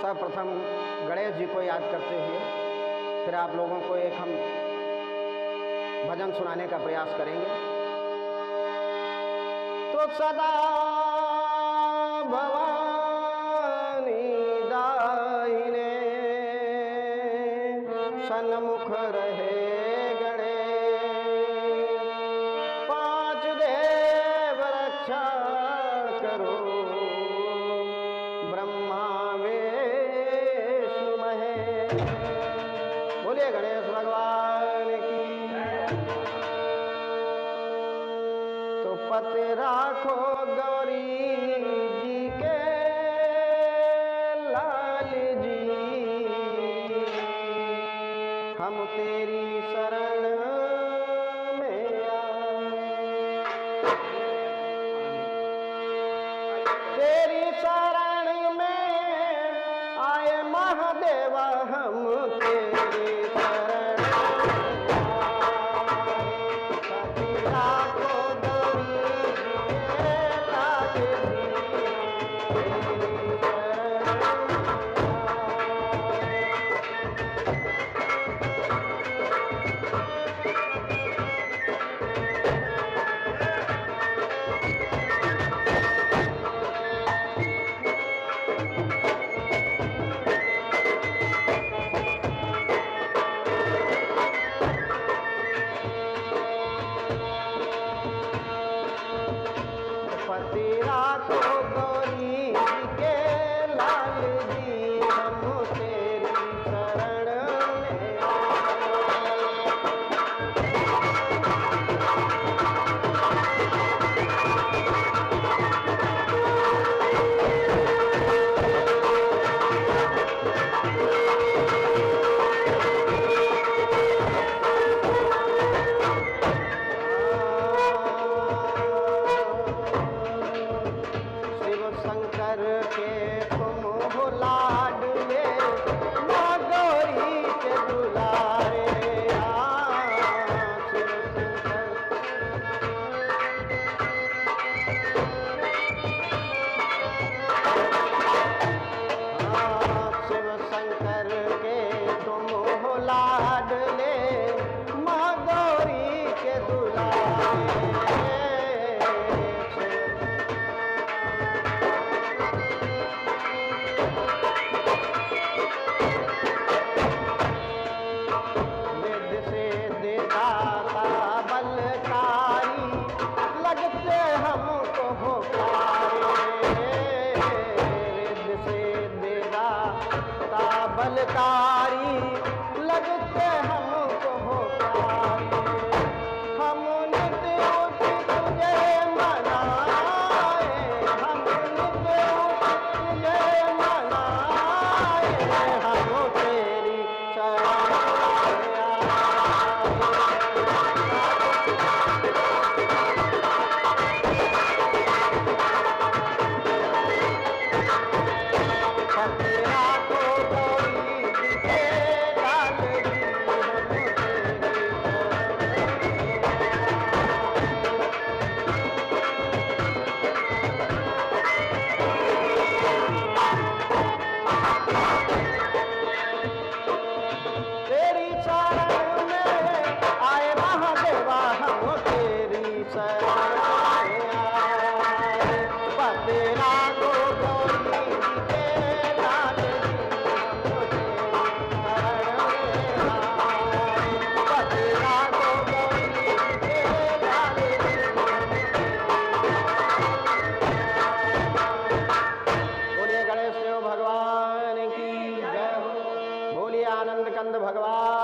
सर्वप्रथम गणेश जी को याद करते हुए फिर आप लोगों को एक हम भजन सुनाने का प्रयास करेंगे। तो सदा भवानी दाहिने सन्मुख रहे गणेश, पांच देव रक्षा करो, ब्रह्मा विष्णु महेश। बोलिए गणेश भगवान की। तो पते राखो गौरी जी के लाल जी, हम तेरी शरण में आए, तेरी शरण में आए महादेवा, हम तेरी शरण बलकारी लगते हमको भोपारी, हम नित्य तुझे मनाए, हम नित्य तुझे मनाए, हम तेरी शरण आनंद कंद भगवान।